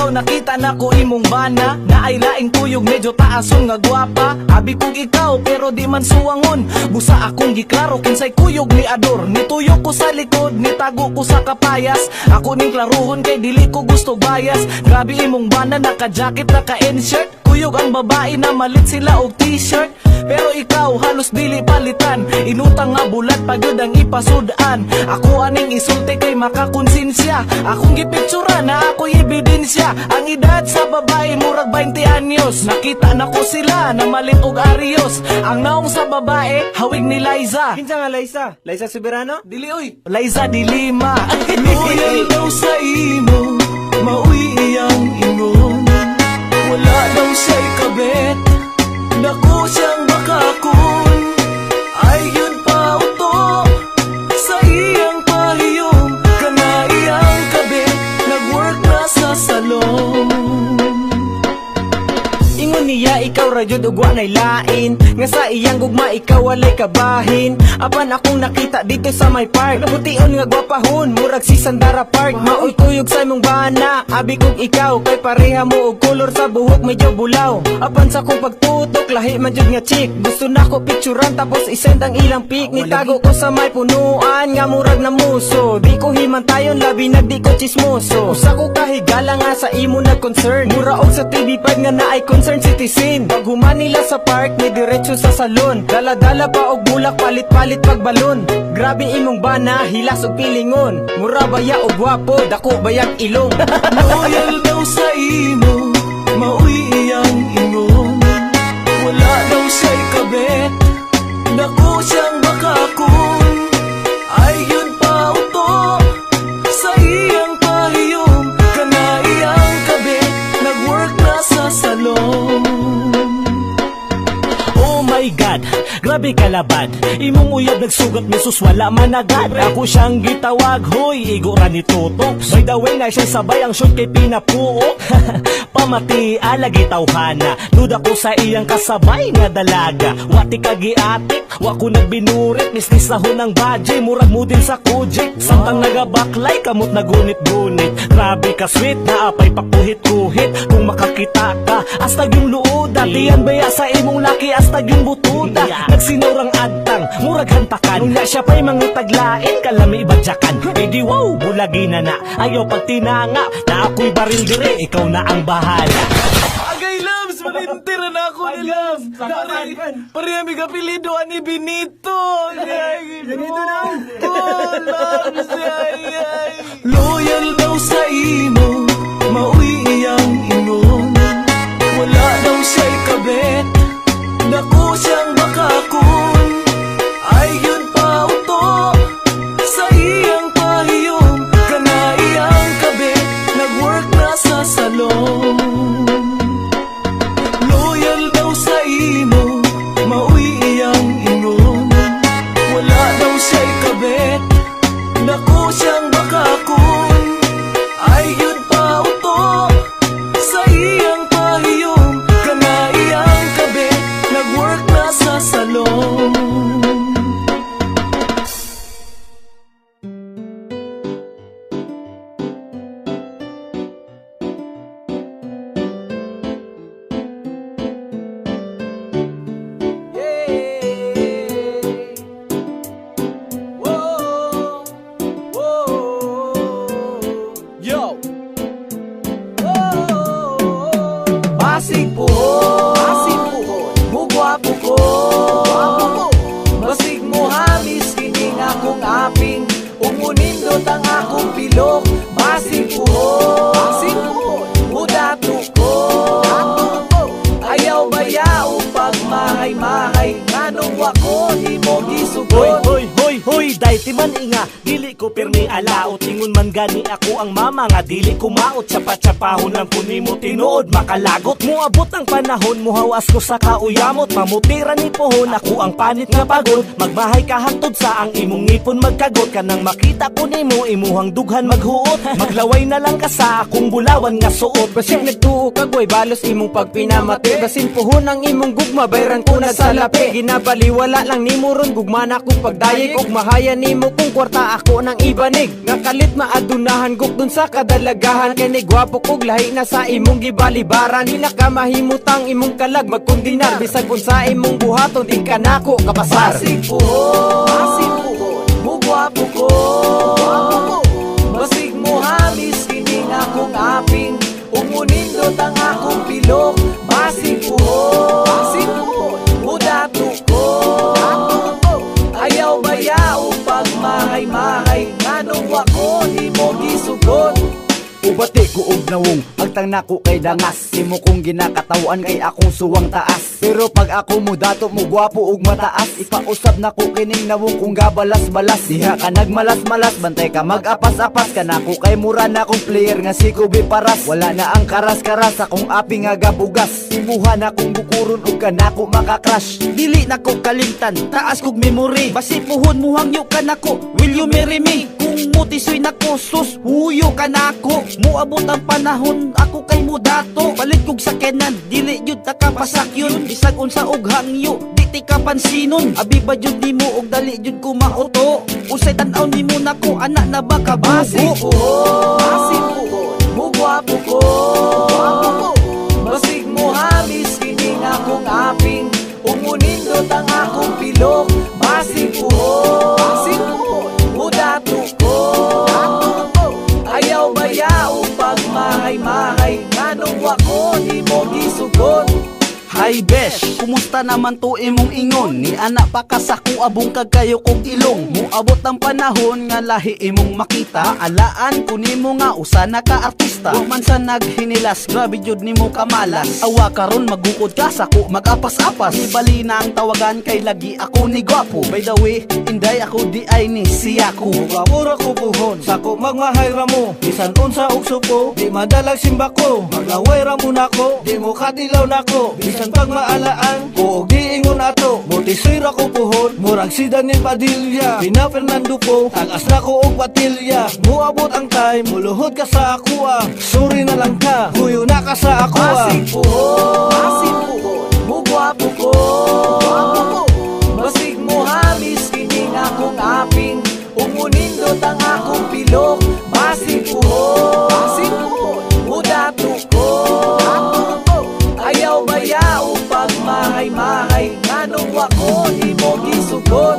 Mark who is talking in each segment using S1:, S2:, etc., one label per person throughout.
S1: ikaw nakita na ko imong bana na ay laing tuyog medyo taason nga gwapa. Abi kong ikaw pero di man suwangon. Busa akong giklaro kinsay kuyog ni ador. Nituyok ko sa likod, nitago ko sa kapayas. Ako ning klaruhon kay dili ko gusto bias. Grabe imong bana naka-jacket naka-inshirt. Kuyog ang babae na malit sila og t-shirt. Pero ikaw halos dili palitan. Inutang nga bulat pagod ang ipasudan. Ako aning isulti kay makakonsensya. Akong gipictura na ako'y ebidensya. Ang edad sa babae murag 20 anyos. Nakita na ko sila na malit og arios. Ang naong sa babae hawig ni Liza.
S2: Kinsa nga Liza? Liza Soberano?
S1: Dili oy, Liza di Lima. Loyal daw sa imo, mauwi iyang ingon. Wala daw siya'y kabet, naku siyang bakakon. Ay yun pa uto, sa iyang pahiyong. Kana iyang kabet, nag-work na sa salon.
S2: Ingon niya ikaw radyod ug wa nay lain. Nga sa iyang gugma ikaw walay kabahin. Apan akong nakita dito sa may park. Nabution nga gwapahon, murag si Sandara Park. Maoy tuyog sa imong bana, abi kog ikaw. Kay pareha mo og kolor sa buhok medyo bulaw. Apan sa kong pagtutok, lahi man jud nga chick. Gusto na ko picturean tapos isend ang ilang pic. Nitago ko sa may punuan, nga murag na muso. Di ko himantayon, labi na di ko chismoso. Usa ko kahigala nga sa imo nag-concern. Mura og sa TV5 nga naay concern citizen. Pag human nila sa park, ni diretso sa salon. Dala-dala pa og bulak, palit-palit pagbalon. Grabe imong bana, hilas og pilingon. Mura baya og gwapo, dako bayag ilong.
S1: Loyal daw sa imo, mauwi iyang ingon. Wala daw siya'y kabet, naku siyang bakakon. Ay yun pa uto, sa iyang pahiyong. Kana iyang kabet, nag-work na sa salon. Oh my God, grabe kalabad. Imong uyab nagsugat misus wala man agad. Ako siyang gitawag, hoy, igura ni Tutok. By the way na siya sabay ang short kay pinapuok. Pamati alagi tawhana, duda ko sa iyang kasabay nga dalaga. Wati kagiatik, wa ko nagbinurit. Misnis na hunang badge, murag mo din sa kujik. Samtang nagabaklay, kamot nagunit-gunit. Grabe ka sweet, naapay pakuhit-kuhit. Kung makakita ka, astag yung luoda. Tiyan baya sa imong laki, astag yung butuda. Nagsinurang adtang, murag hantakan. Nung na siya pa'y mangitaglain, kalami ibadyakan. E di wow, bulagi na na, ayaw pagtinanga. Na ako'y baril dire, ikaw na ang bahala. Agay loves, manintira na ako ni loves. Pareha may kapilido ani Benito. Benito na. Oh, loves, ay. Loyal daw sa imo, mauwi iyang ingon. Wala daw siya'y kabet, naku siyang bakakon. Ay yun pa uto, sa iyang pahiyong. Kana iyang kabet, nag-work na sa salon. Loyal daw sa imo, mauwi iyang ingon. Wala daw siya'y kabet, naku siyang bakakon. Ay yun pa uto, sa iyang pahiyong. Kana iyang kabet, nag-work na sa salon. Yo! Basig puhon, mugwapo ko. Basig mo hamis, kining akong aping. Umunindot ang akong pilok. Basig puhon, mudato ko. Ayaw bayaw pag mahay-mahay. Nganong wako, di mo gisugot. Hoy, dayti man inga, dili ko pirmi alaot. Ingon man gani ako ang mama nga dili kumaot. Tsapa-tsapahon lang po ni mo tinuod makalagot. Muabot ang panahon, muhawas ko sa kauyamot. Mamutira ni pohon, ako ang panit nga pagod. Magmahay ka hangtod sa ang imong ngipon magkagot. Kanang makita ko ni mo, imuhang dughan maghuot. Maglaway na lang ka sa akong bulawan nga suot.
S2: Basig nagtuo kagway, balos imong pagpinamati. Basin pohon ang imong gugma, bayran ko na sa lapi. Ginabaliwala lang ni mo ron, gugma na kong pagdayeg. Og mahaya ni mo kung kwarta ako ng ibanig. Nga kalit maadunahan guk dun sa kadalagahan. Kay ni gwapo kog lahi na sa imong gibalibaran. Di na ka mahimutang imong kalag magkundinar. Bisag unsa imong buhaton di ka nako kapasar.
S3: Basig puhon, mugwapo ko. Basig mo hamis kining akong aping. Umunindot ang akong pilok. Basig puhon, mudato ko. Ayaw bayaw pag mahay-mahay. Nganong wako di mo gisugot.
S4: Ubati ko og nawong agtang nako kay dangas. Imo kong ginakatawan kay akong suwang taas. Pero pag ako mo dato mo gwapo og mataas, ipausab nako kining nawong kong gabalas-balas. Diha ka nagmalas-malas, bantay ka mag-apas-apas. Kanako kay mura na akong player nga si Kobe Paras. Wala na ang karas-karas akong api nga gabugas. Imuha na kong bukuron og kanako makakrush. Dili nako kalimtan, taas kog memory. Basi puhon mo hangyo kanako, will you marry me? Kung mutisoy nako sus, huyo kanako. Muabot ang panahon, ako kay mudato. Palit kog sakenan, dili jud nakapasak yun. Bisag unsa og hangyo, di ti ka pansinon. Abi ba jud nimo og dali jud ko mauto. Usay tan-aw nimo nako, anak na ba ka
S3: Basig
S4: bugo?
S3: puhon, mugwapo ko. Basig mo hamis kining akong aping. Umunindot ang akong pilok. Basig puhon, mudato ko. Ayaw bayaw pag mahay-mahay. Nganong wako di mo gisugot.
S4: Hi besh, kumusta naman to imong ingon? Ni anak pa kasako abong kagayo kog ilong. Muabot ang panahon nga lahi imong makita. Alaan ko nimo nga usa na ka artista. Wa man sa naghinilas, grabe jud nimo kamalas. Awa karon magukod ka sako mag-apas-apas. Ibali na ang tawagan kay lagi ako ni gwapo. By the way, inday ako di ay ni siya ko.
S3: Mura ko puhon, sako magmahay ramo. Bisan unsa og suko, di madalag simba ko. Maglaway ramo nako, di mo kadilaw nako. Bisan pag maalaan, kuog di ingon ato. Motisoy ra ko puhon, murag si Daniel Padilla. Pina Fernando po, tagas na ko og patilya. Muabot ang time, muluhod ka sa akua. Sorry na lang ka, huyo na ka sa akua. Basig puhon, mugwapo ko. Basig mo hamis kining akong aping. Umunindot ang akong pilok. Basig puhon, mudato ko. Ayaw bayaw pag mahay-mahay. Nganong wako di mo gisugot.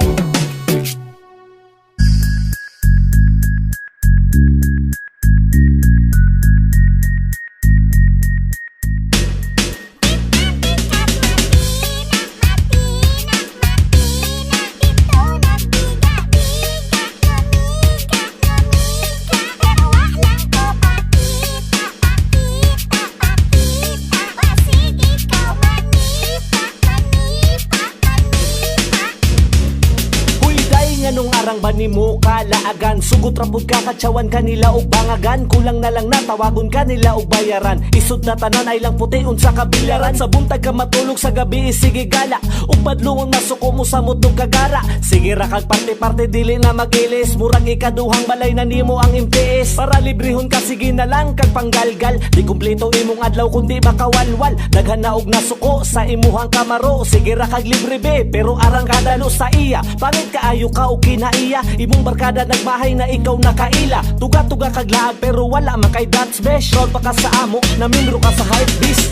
S1: Nung arang ba ni mo kalaagan, sugot rapod ka katsawan kanila og bangagan. Kulang na lang natawagon kanila og bayaran. Isod na tanan ay lang puti unsa kabilyaran. Sa buntag ka matulog sa gabi sige gala. Ug padlong masuko mo sa mutong kagara. Sige ra kag parte-parte dili na magilis. Murag ikaduhang balay na nimo ang MTS. Para librehon ka sige na lang kag panggalgal. Di kumpleto imong adlaw kundi makawalwal. Daghan na og nasuko sa imuhang kamaro. Sige ra kag libre be pero arang kadalo sa iya. Pangit kaayo ka og kinaiya. Imong barkada nagmahay na ikaw nakaila. Tuga-tuga kag laag pero wala man kay dance besh. Roll pa ka sa amo, namindro ka sa hype beast.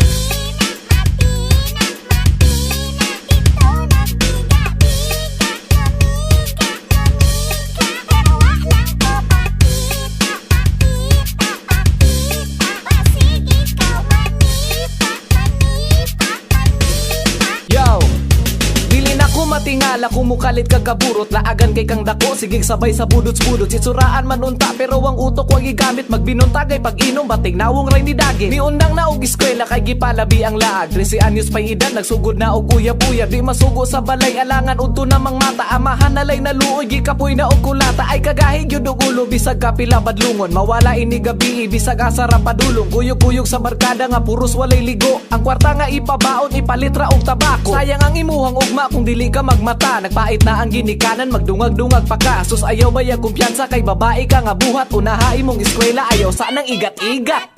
S3: Matingala kumukalit kagaburot. Laagan kay kang dako, sigig sabay sa budots-budots. Sisuraan manunta pero ang utok wag igamit. Magbinuntagay pag inom, bating nawong ray ni dagi. Ni undang na og eskwela kay gipalabi ang laag. 13 anyos pa'y edad, nagsugod na og uyab-uyab. Di masugo sa balay, alangan udto namang mata. Amahan nalay na luoy, gikapoy na og kulata. Ay kagahig yun og ulo, bisag kapila badlungon. Mawala ini gabi, bisag asara padulong. Kuyog-kuyog sa barkada nga puros walay ligo. Ang kwarta nga ipabaon, ipalitra og tabako. Sayang ang imuhang ugma kung dili ka magmata. Nagpait na ang ginikanan, magdungag-dungag pa ka. Sus ayaw ba yung kumpiyansa kay babae ka nga buhat. Unahay mong eskwela, ayaw sanang igat-igat.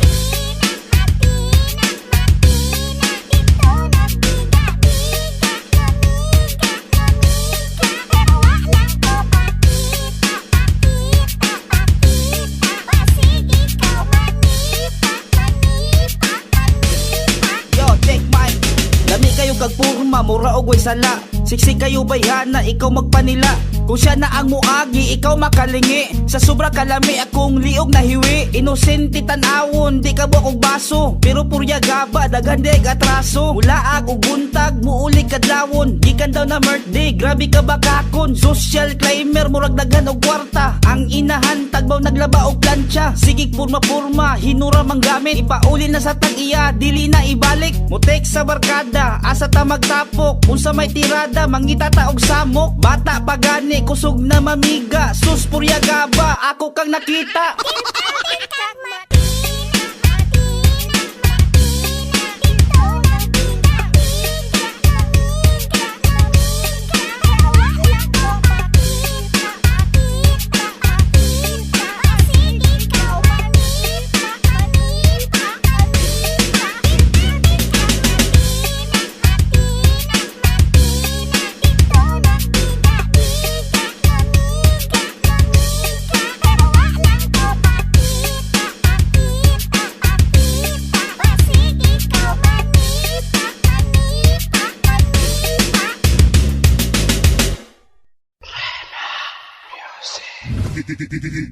S5: kag purma, mura og way sala. Siksi kayo bayhana, ikaw magpanila. Kung siya na ang muagi, ikaw makalingi. Sa sobra kalami, akong liog na hiwi. Inosente tanawon, di ka buwak og baso. Pero purya gaba, dagandig atraso. Mula ag og buntag, muuli kadlawon. Gikan daw na birthday, grabe ka bakakon. Social climber, murag dagan og kwarta. Ang inahan, tagbaw naglaba og plancha. Sigig purma-purma, hinura mang gamit. Ipauli na sa tag-iya, dili na ibalik. Mutek sa barkada, asa ta magtapok. Unsa may tirada, mangita ta og samok. Bata pa gani, kusog na mamiga. Sus purya gaba, ako kang nakita.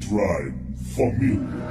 S6: Drive Família.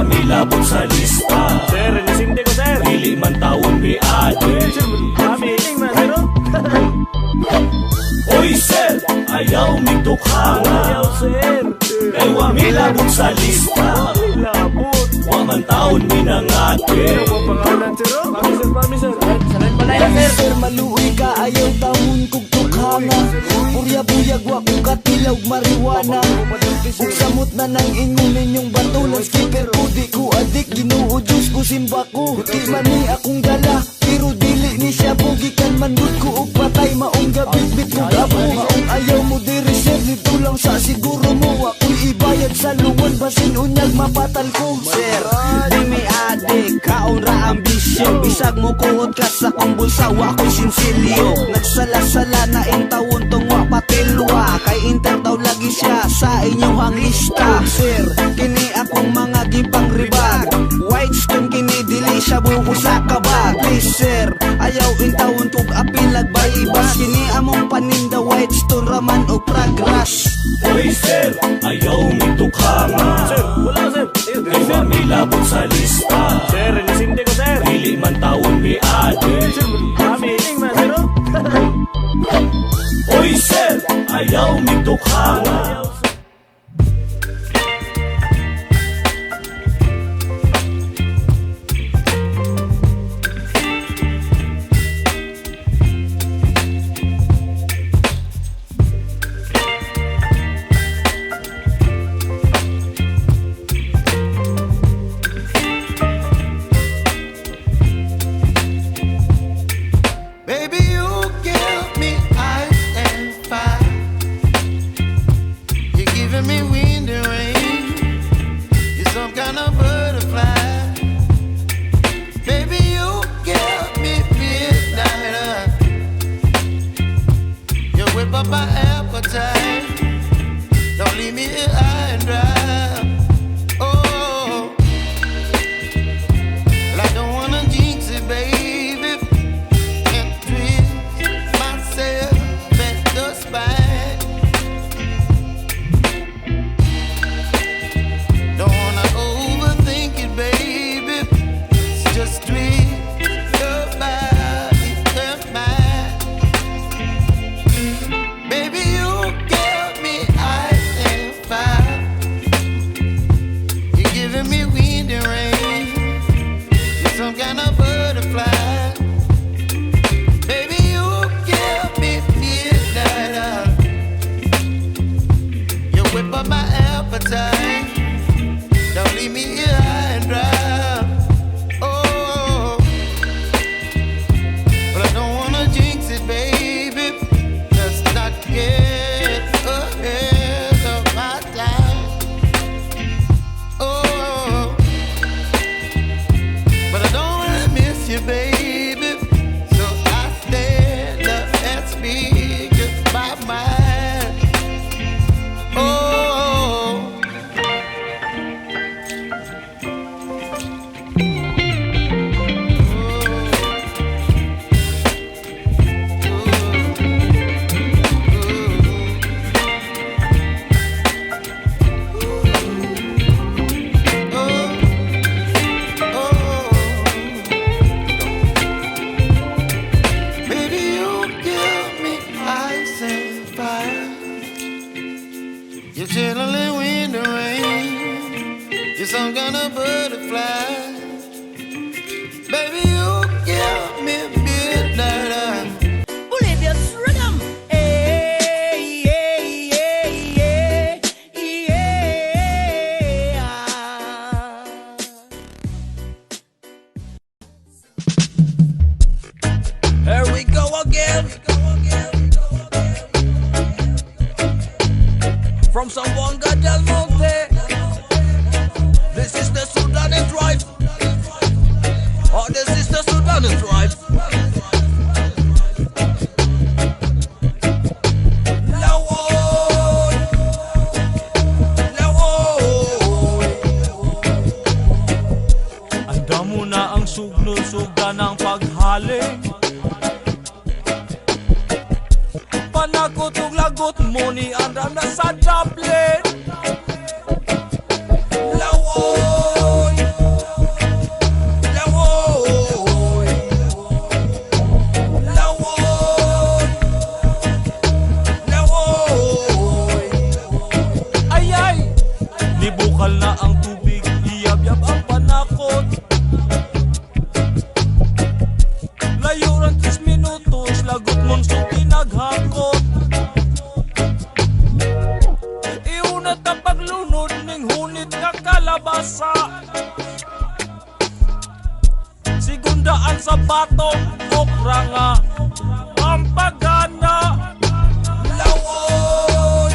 S1: Nilabot sa lista.
S2: Sir, nisindi ko sir.
S1: Dili man taon mi ate.
S2: Feeling man, sir.
S1: Oy sir, ayaw mi tukhanga.
S2: Ayaw sir.
S1: Kay wa mi labot sa lista.
S2: Labot.
S1: Wa man taon mi nangate.
S2: Ano po pangalan sir? Mami sir. Sanay pala
S4: Ay, sir, maluoy ka, ayaw taon kong tukhanga. Purya-buyag, wa kong katilaw mariwana. Ug samot na nang ingon ninyong batulan. Skipper ko, di ko adik, ginoo Diyos ko, simba ko. Di man ni akong dala, pero dili ni siya bugikan. Manod ko og patay, maong gabit-bit ko gabo. Maong ayaw mo di-reserve, dito lang sa siguro mo. Ako'y ibayad sa luwan, basin unyag mapatal ko.
S5: Sir, di may adik, kaon ra ambisyon. Bisag mo kuhot ka sa kong bulsa, wa ko'y sinsilyo. Nagsala-sala na intawon tong wa patilwa. Kay inter daw lagi siya sa inyong lista. Sir, kini akong mga gipang ribag. White stone kini dili siya buko sa kabag. Please sir, ayaw intawon kog apilag baybas. Kini among paninda white stone raman o progress.
S1: Oy sir, ayaw mi tukhanga.
S2: Sir, wala sir.
S1: Kay wa mi labot sa lista.
S2: Sir, nisindi ko sir.
S1: Dili man taon mi ate.
S2: Feeling man, sir.
S1: Oy sir, ayaw mi tukhanga.
S7: Baby, you give me ice and fire. You're giving me wind and rain. You're some kind of butterfly. here high and dry. Oh, well, I don't wanna jinx it, baby, and twist myself at the spine. Don't wanna overthink it, baby. It's just twist your body and mine. Baby, you give me ice and fire. You're giving me wind and rain. You're some kind of butterfly. Baby, you give me midnight. You whip up my appetite. Don't leave me here high and dry. Oh, but I don't wanna jinx it, baby. Let's not get ahead of my time. Oh, but I don't wanna miss you, baby. So I stand up and speak just my mind. Oh. Baby, you give me ice and fire. You're chilling wind and rain. You're some kind of butterfly. Baby, you give me midnight.
S5: Bolivia's rhythm. Hey, yeah, yeah, yeah, yeah. Here we go again. From Zamboanga del Monte. This is the Sudanese drive. Oh, this is the Sudanese drive. Lawoy, lawoy.
S1: Anda mo na ang sugno-sugda ng paghaling. Panakot ug lagot mo ni andam na sa Dublin.
S5: Lawoy, lawoy. Lawoy, lawoy.
S1: Ay ay, nibukal na ang tubig, iyab-yab ang panakot. Layo ng 3 minutos, lagot mong so pinaghakot. Iunat na paglunod ning hunit ka kalabasa. Sigundaan sa batong okra nga ang pagana.
S5: Lawoy,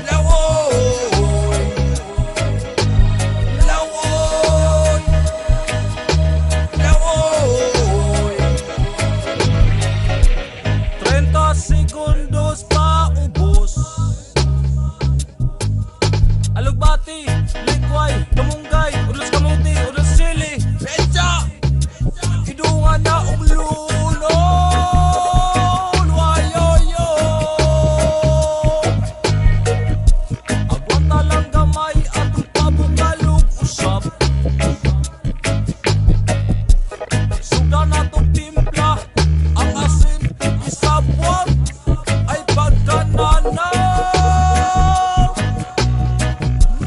S5: lawoy. Lawoy, lawoy.
S1: 30 segundos pa ubos. Alugbati, likway, kamunggay, ulos kamuti, ulos sili.
S5: Pecha,
S1: Idungan na umlunod. Wayoyo. Agwat na lang gamay at pabukalog usap. Suda na tong timpla, ang asin isabwag ay pagkanana.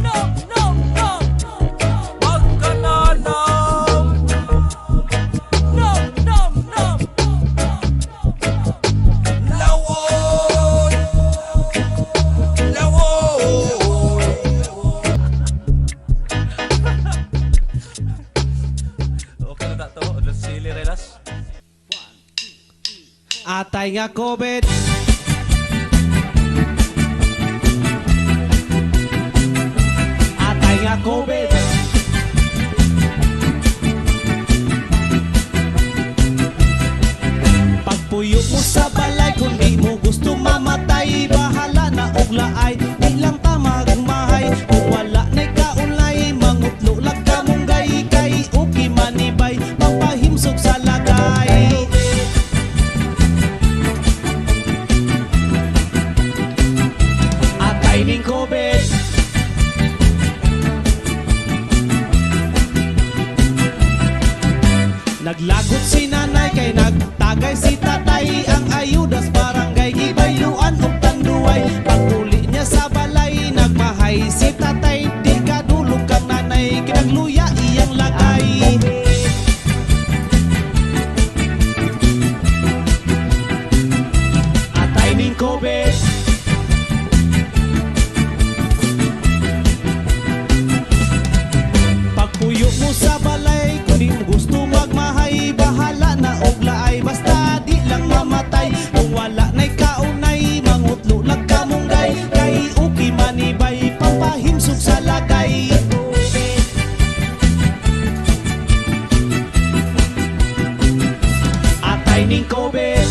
S1: Nom, nom, nom. Pagkananam. Nom, nom, nom.
S5: lawoy, lawoy.
S1: Okay na to, ulos sili relas.
S8: Atay nga COVID. Atay nga COVID. Pagpuyo mo sa balay, kung di mo gusto mamatay, bahala na og laay. Naglagot si nanay kay nagtagay si tatay. Ang ayudas barangay gibayluan og tanduay. Paguli niya sa balay nagmahay si tatay. Di kadulog kang nanay kinagluya iyang lagay. Atay ning COVID. Pagpuyo mo sa balay, kung di mo gusto magmahay, bahala na og laay, basta di lang mamatay. Kung wala na'y kaunay, mangutlo lang kamunggay, kay uki manibay, pampahimsog sa lagay. Atay ning COVID.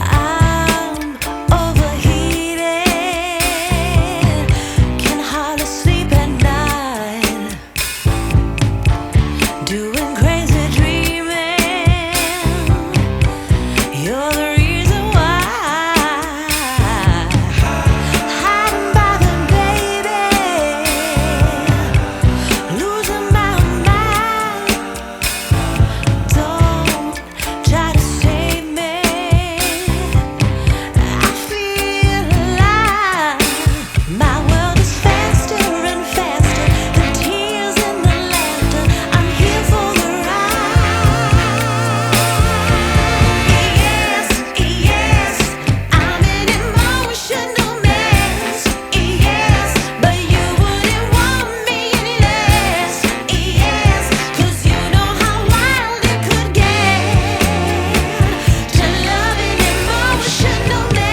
S9: I'm overheated, can hardly sleep at night, doing crazy dreaming. You're the reason why. Hiding by the baby, losing my mind. Don't try to save me. I feel alive. My world is faster and faster. The tears and the laughter. I'm here for the ride. Yes, yes, I'm an emotional mess. Yes, but you wouldn't want me any less. Yes, 'cause you know how wild it could get to love an emotional mess.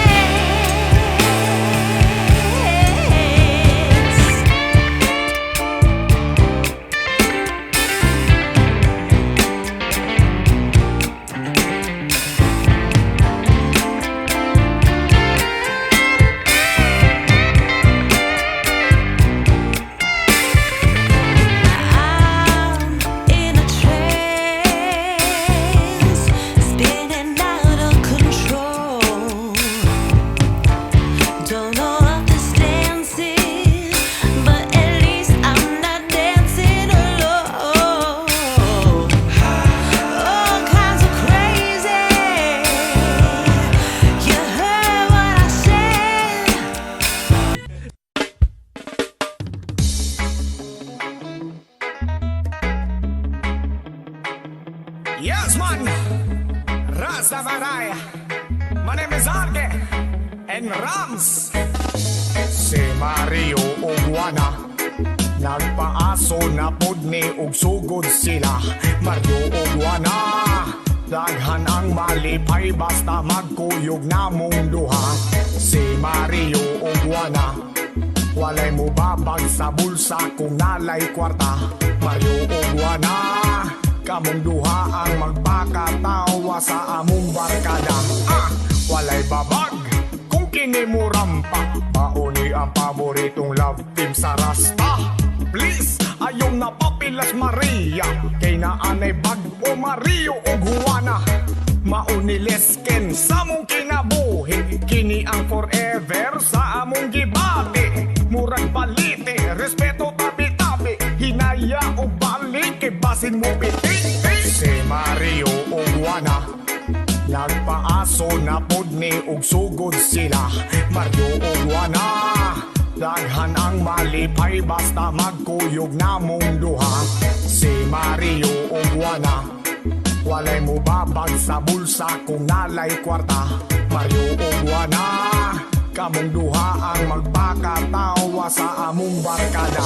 S9: I'm in a trance, spinning out of control. Don't know what this dance is, but at least I'm not dancing alone. All kinds of crazy. You heard what I said.
S1: Yes, man. Rastafari. My name is Arge and Rams. Si Mario Ugwana nagpaaso na pod ni og sugod sila. Mario Ugwana daghan ang malipay basta magkuyog namong duha. Si Mario Ugwana walay mo babag sa bulsa kung nalay kwarta. Mario Ugwana kamong duha ang magpakatawa sa among barkada. Walay babag kung kini mo rampa. Pauni ang paboritong love team sa Rasta. Please, ayong napapilas Maria. Kay naanay bag o Mario o Juana. Mauni lesken sa mong kinabuhi. Kini ang forever sa among gibati. Murag palite, respeto tabi-tabi. Hinaya o balik, kay basin mo piti. Si Mario o Juana nagpaaso na pod ni og sugod sila. Mario o Juana daghan ang malipay basta magkuyog namong duha. Si Mario o Juana walay mo babag sa bulsa kung nalay kwarta. Mario o Juana kamong duha ang magpakatawa sa among barkada.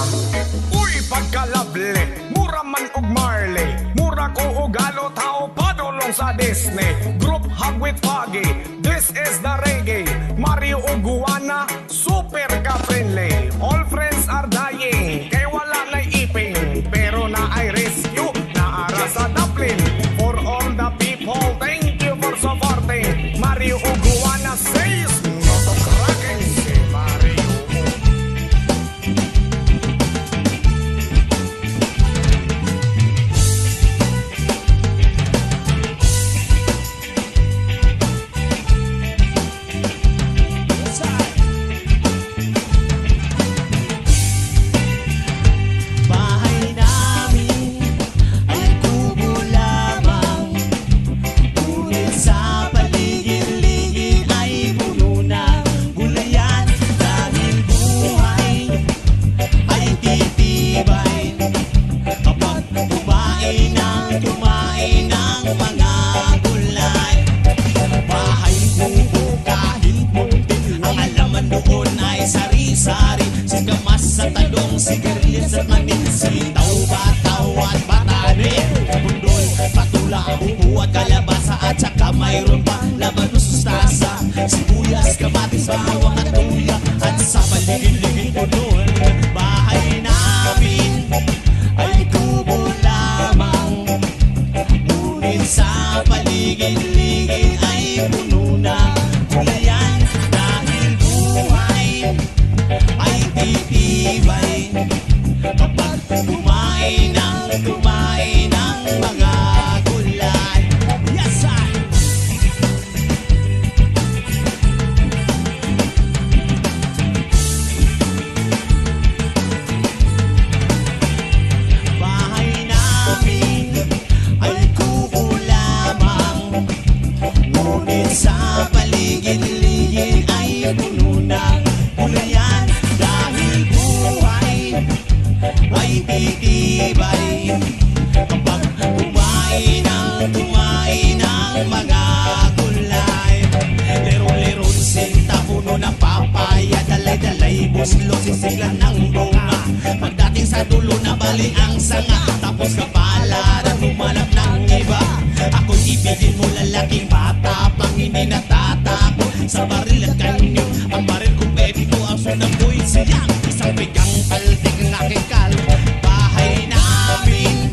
S1: Uy, pagkalable, mura man og Marley. Mura ko og galo tao padulong sa Disney. Group hug with Foggy, this is the reggae. Mario o Juana, super ka-friendly. All friends are dying, kay wala na iping. Pero na ay rescue, naara sa Dublin. For all the people, thank you for supporting. Mario o Juana says, no to cracking. Si Mario
S8: laban, mustasa, sibuyas, kamatis, bawang at luya. At sa paligid-ligid ko doon, bahay namin ay kubo lamang. Ngunit sa paligid-ligid ay puno ng gulayan. Dahil buhay ay titibay kapag kumain ng mga gulay. Yes, I. Bahay namin ay kubo lamang. Ngunit sa paligid-ligid ay puno ng gulayan. Dahil buhay ay titibay kapag kumain ng mga gulay. Lero-leron, sinta, puno ng papaya, dalay-dalay, buslo, sisiglan ng bunga. Pagdating sa dulo na bali ang sanga, tapos kapalaran, humanap ng iba. Ako'y ibigin mo lalaking bata, pang hindi natatako sa baril at kanyo. Ang baril kong baby ko, ang sunang ko'y siyang isang bigang paldig ng aking kal. Bahay namin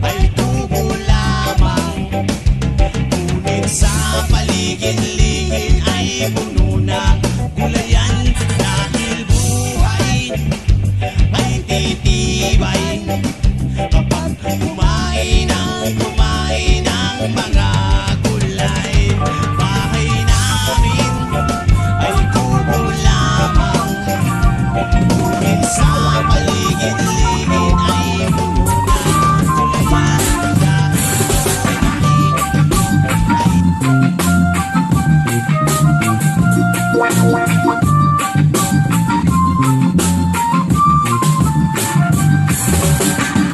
S8: ay tubo lamang. Ngunit sa paligid-ligid ay puno ng gulayan. Dahil buhay ay titibay kapag kumain ng mga gulay. Bahay namin ay kubo lamang. Ngunit sa paligid-ligid ay puno ng gulayan.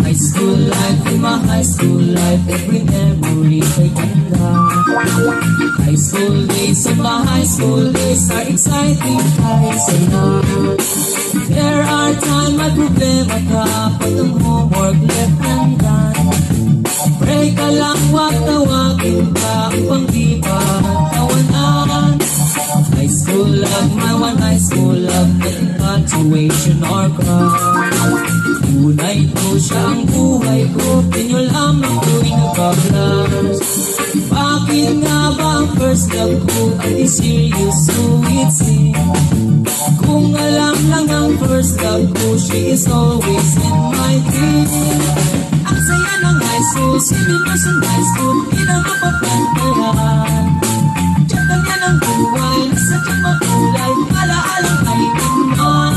S2: High school life, in my high school life, every memory ay ganda. High school days of my high school days are exciting, I say na. There are times may problema ka, pag ang homework left undone. Pray ka lang, wag tawagin ka, upang di pa tawanan. High school love, my one high school love, infatuation or crush. Tunay ko siya ang buhay ko, pinyo lamang ko'y nagpaplas. Bakit nga ba ang first love ko ay di serious, so it's it? Kung alam lang ang first love ko, she is always in my dream. Ang saya ng high school, seniors in high school, di na mapapantayan. Diyan lang yan ang buhay, nasadyang makulay, alaalang kailanman.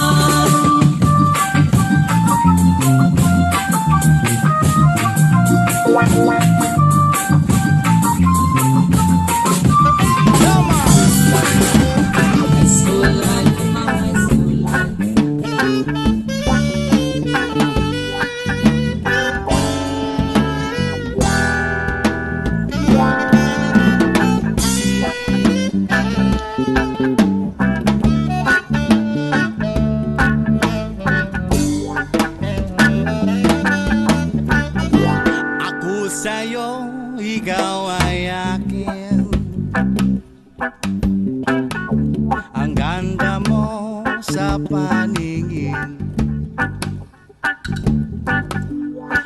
S2: High school life, my high school life.
S8: Ako sa'yo, ikaw ay akin. Ang ganda mo sa paningin.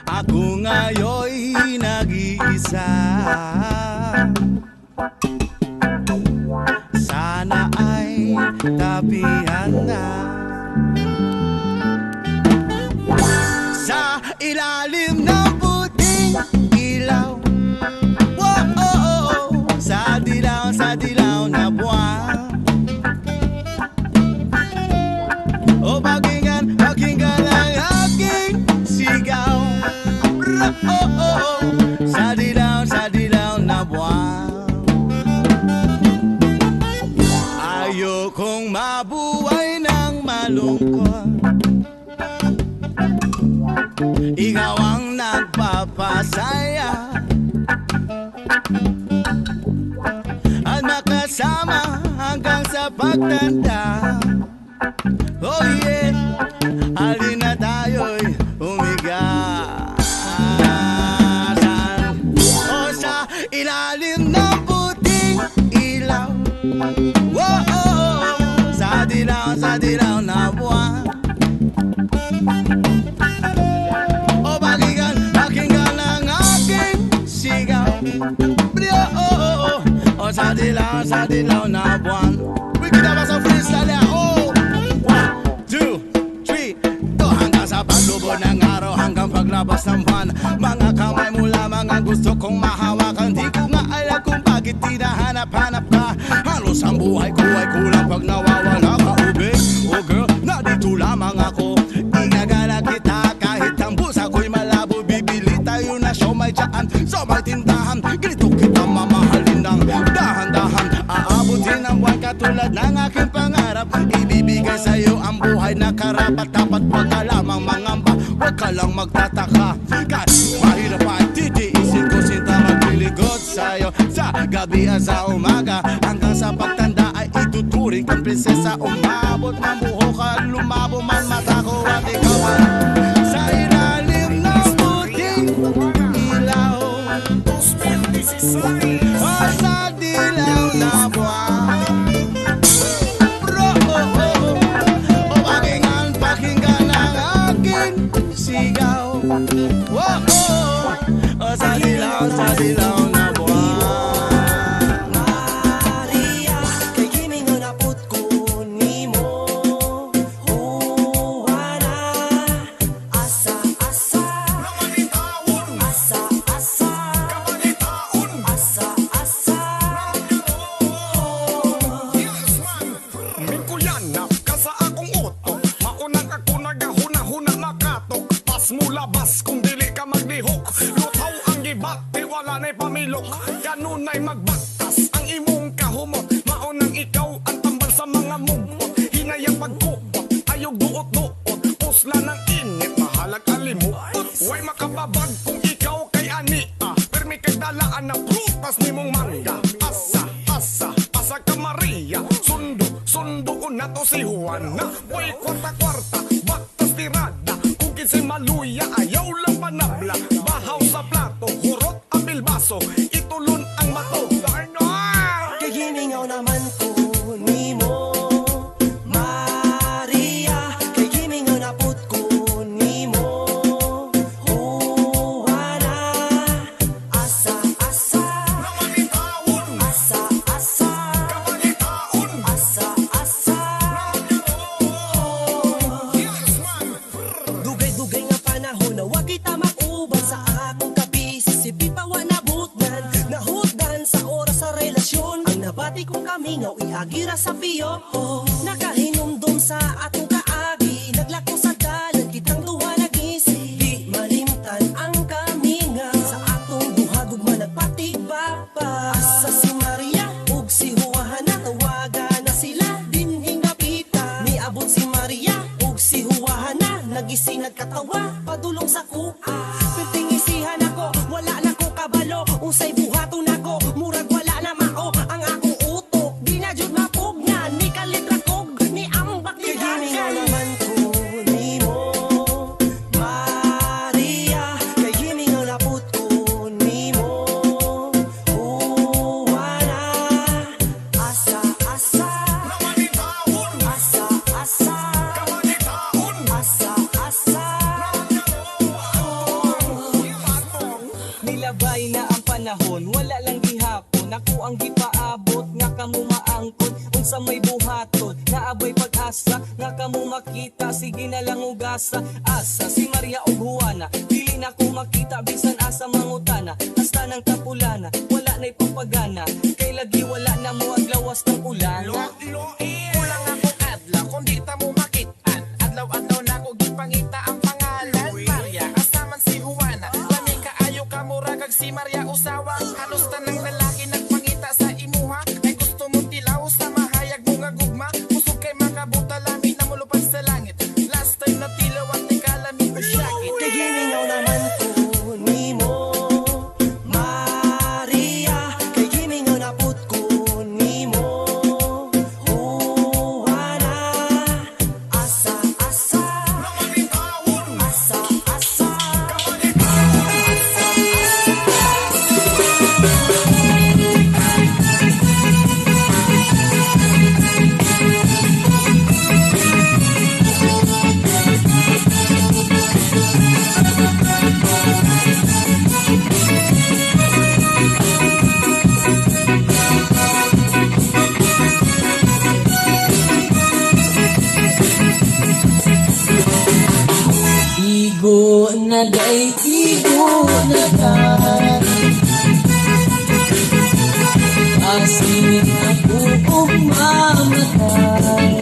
S8: Ako ngayon'y nag-iisa. Sana ay tabihan na. Sa ilalim ng puting ilaw, wow, oh, oh, oh. Sa dilaw na buwan. O pakinggan ang aking sigaw. Oh, oh, oh. Sa dilaw na buwan. Ayokong mabuhay ng malungkot. Ikaw ang nagpapasaya at makasama hanggang sa pagtanda. Oh yeah, halina tayo'y umigasan. O sa ilalim ng puting sa dilaw na buwan. We can have some freestyle there. Oh! 1, 2, 3, go hanggang sa paglubo ng araw, hanggang paglabas ng buwan. Mga kamay mo lamang ang gusto kong mahawakan. Di ko nga alam kung bakit tinahanap-hanap ka. Halos ang buhay ko ay kulang pag nawawala ka, ubig. Oh girl, na dito lamang ako. Igagala kita kahit ang busa ko'y malabo. Bibili tayo na siomay dyan sa may tindahan. Ganito kita mamahalin ng dahan-dahan. Aabutin ang buwan katulad ng aking pangarap. Ibibigay sa'yo ang buhay na karapat. Dapat wag ka lamang mangamba, wag ka lang magtataka. Kahit mahirap ay titiisin ko, sinta magliligot sa'yo. Sa gabi at sa umaga, hanggang sa pagtanda ay ituturing kang prinsesa. Umabot ng buhok at lumabo man mata ko at ikaw ay sa ilalim ng puting ilaw. O sa dilaw na buwan. Bro, o pakinggan ang aking sigaw. O sa dilaw na buwan.
S2: Maria, kay kimingon apot ko nimo. Huwana, asa asa, asa asa, asa asa.
S8: Mingkuyanap ka sa akong utok. Maunang ako nagahuna-huna makatok. Pas mo labas kung dili ka maglihok. Lutaw ang gibati, wala na'y pamilok. Ganun ay magbaktas ang imong kahumot. Maunang ikaw ang tambal sa mga mugbot. Hinayang pagkupot, ayog duot-duot. Pusla ng init, mahalag alimukot. Way makababag kung ikaw kay ani. Permi kay dalaan na prutas ni mong mangga. Asa, asa, asa ka Maria. Sundo ko na to si Juana. Way kwarta-kwarta, baktas tirada. Kung kinsay maluya, ayaw lang panabla. Bahaw sa plato, hurot ang bilbaso. Itulon ang bato.
S2: Kay gimingaw naman ko nimo. Maria, kay gimingaw na put ko nimo. Huwana, asa asa, asa asa, asa asa. Dugay-dugay nga panahon na wag kita makuban sa akong kabisi. Si Pipawa na butnan, nahutdan sa oras sa relasyon. Ang nabati kong kamingaw, iagira sa piyo. Nakahinumdum sa atong kaagi, naglako sa dalan, kitang duha nag-isip. Di malimtan ang kamingaw, sa atong duhagog managpatibaba. Asa si Maria, ug si Juana, tawagan na sila, dinhing napita. Niabot si Maria, ug si Juana, nagising nagkatawa, padulong sa kuha. Perting isihan ako, wala na ko kabalo. Usay buhaton ako, murag wala na mao. Ang akong utok, di na jud mapugnan. Ni kalitra kog, ni ambak ni dagan. Naman ko nimo, Maria. Kay gimingaw na put ko nimo. Juana, asa asa, asa asa, asa asa. Nilabay na ang panahon, wala lang gihapon. Ako ang gipaabot, nga kamo maangkot. Unsa may buhaton, naabay pag-asa. Nga kamo makita, sige na lang ugasa. Asa si Maria o Juana, dili na ko makita. Bisan asa mangutana, hasta ng kapulana. Wala na'y papagana, kay lagi wala na mo aglawas ng ulan.
S3: Kulang ako adlaw, kung di ta mo makitaan. Adlaw-adlaw na ko gipangita ang pangalan. Maria, asaman si Juana. Lami kaayo ka mura kag si Maria usawa. Halos tanang lalaki nagpangita sa imuha. Ay gusto mo tilaw sa mahayag mo nga gugma. Kusog kay makabuta lami na mulupad sa langit. Last time na tilaw at tikalami ko syakit.
S2: Kay gimingaw naman ko nimo, Maria. Kay gimingaw na put ko nimo. Juana,
S10: na day igo na tan asin ako kung mamatay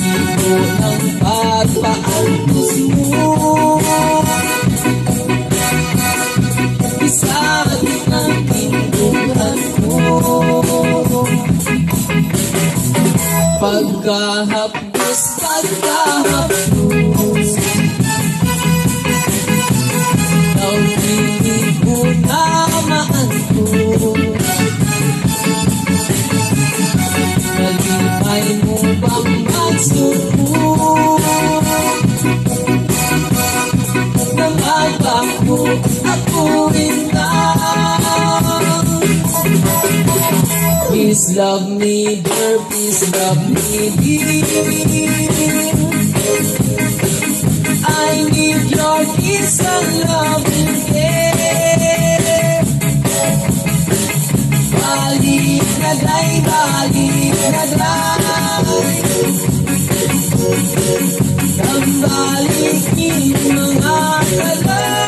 S10: igo ng pagpaaltos mo isagit ng tindugan ko pagkahapos daw hindi ko na maanto nalipay mo bang magsuko na magbago ako rin na please love me dear, please love me dear I need your kiss and loving care balik na day, balik na day nambalikin mga kalay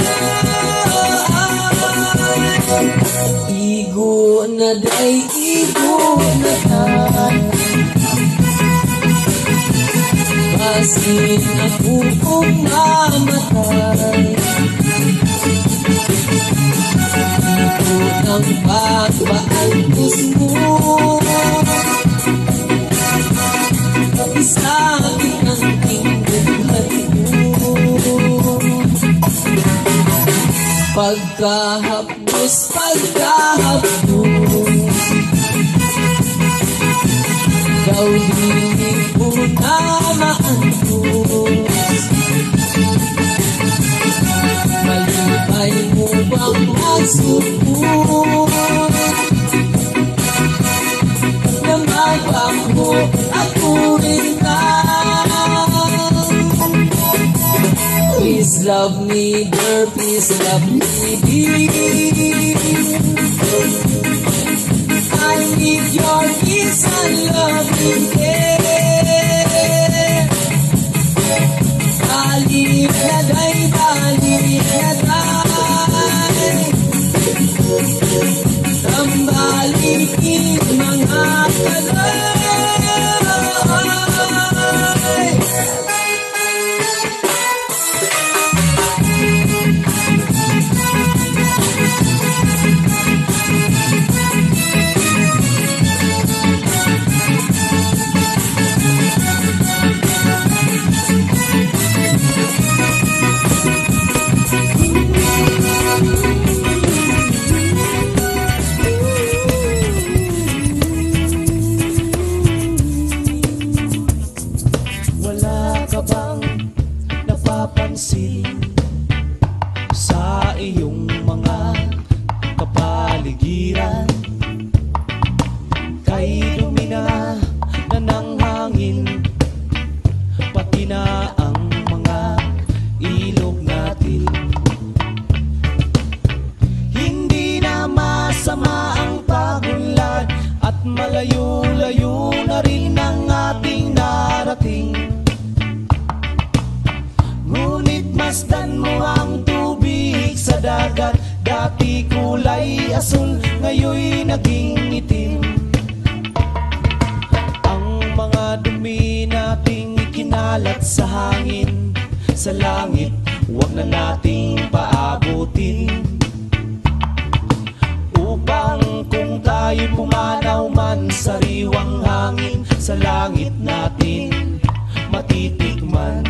S10: igo na day, igo na day asin ako kung mamatay ito ng pagpaaltos mo isagit ang tindugan mo pagkahapos daw hindi ko na maantos malipay mo bang magsuko na magbago ako rin na please love me dear, please love me dear I need your kiss and loving care balik na day, balik na day tambalikin mga kalay
S8: Wala ka bang napapansin sa iyong mga kapaligiran? Kay dumi na ng hangin, pati na ang mga ilog natin. Hindi na masama ang pagunlad at malayo-layo na rin ang ating narating. Ngunit masdan mo ang tubig sa dagat, dati kulay asul, ngayoy naging itim. Ang mga dumi nating ikinalat sa hangin, sa langit, huwag na nating paabutin. Upang kung tayo'y pumanaw man, sariwang hangin sa langit natin matitikman.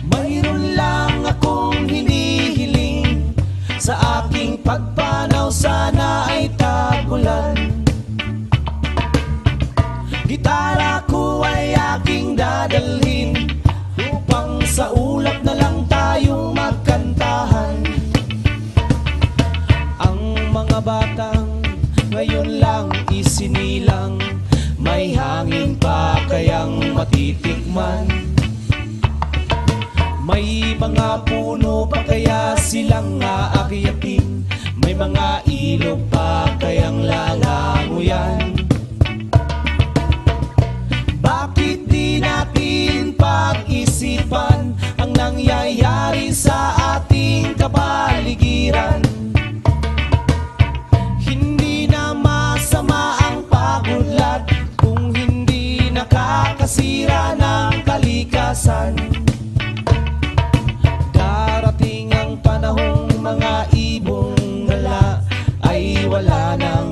S8: Mayroon lang akong hinihiling, sa aking pagpanaw sana ay tagulan. Gitara ko ay aking dadalhin, upang sa ulap na lang tayong magkantahan. Ang mga batang ngayon lang isinilang, may hangin pa kayang matitikman. May mga puno pa kaya silang aakyatin, may mga ilog pa kayang lalanguyan. Bakit di natin pa kalikasan. Darating ang panahong mga ibong gala ay wala nang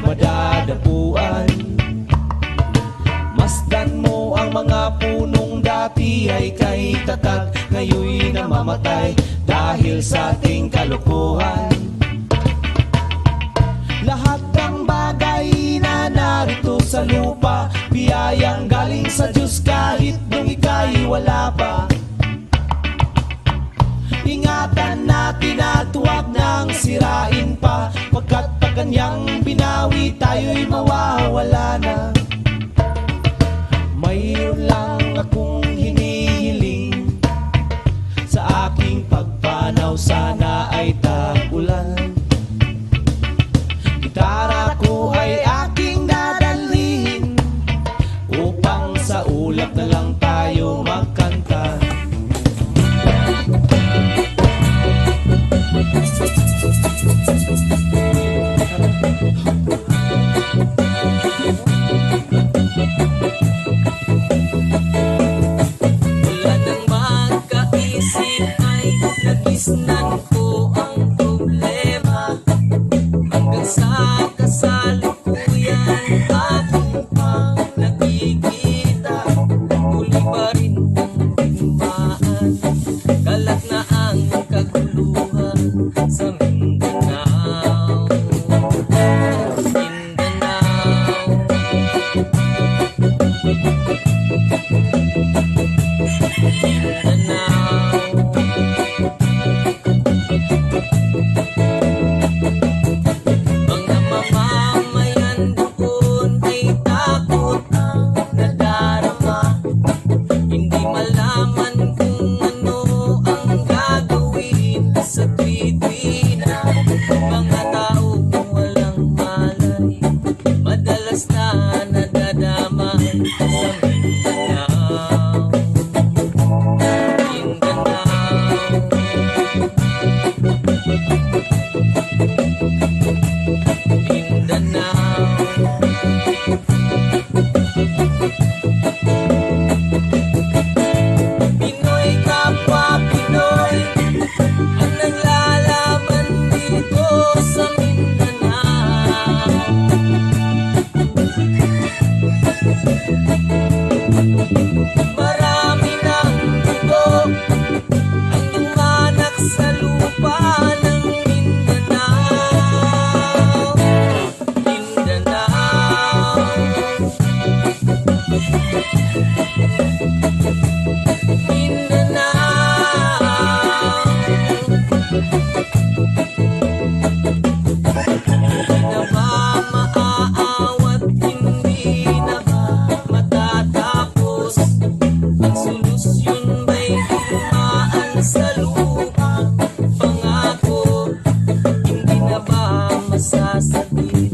S8: madadapuan. Masdan mo ang mga punong dati ay kay tatag, ngayoy namamatay dahil sa ating kalokohan. Lahat ng bagay na narito sa lupa, biyayang galing sa Diyos kahit nung ika'y wala pa. Ingatan natin at huwag nang sirain pa, pagkat pag kanyang binawi tayo'y mawawala na. Mayroon lang akong hinihiling, sa aking pagpanaw sana ay tag-ulan. Gitara ko ay aking dadalhin, upang sa ulap na lang tayo magkanta.
S10: Wala nang magkaisip ay nagisnan ko ang problema. Hanggang sa kasalukuyan aking pang nakikita, tuloy pa rin ang digmaan. Kalat na ang kaguluhan sa Mindanao. Mga mamamayan doon ay takot ang nadarama. Hindi malaman kung ano ang gagawin sa tuwid-tuwina. Mga taong walang malay, madalas na nadadama sa Mindanao. Pinoy kapwa Pinoy ang naglalaban dito sa Mindanao. Marami ng dugo ang umanak sa lupa ng Mindanao. Hindi na ba maaawat, hindi na ba matatapos? Ang solusyon ba'y dumaan sa lupa? Pangako, hindi na ba masasagot?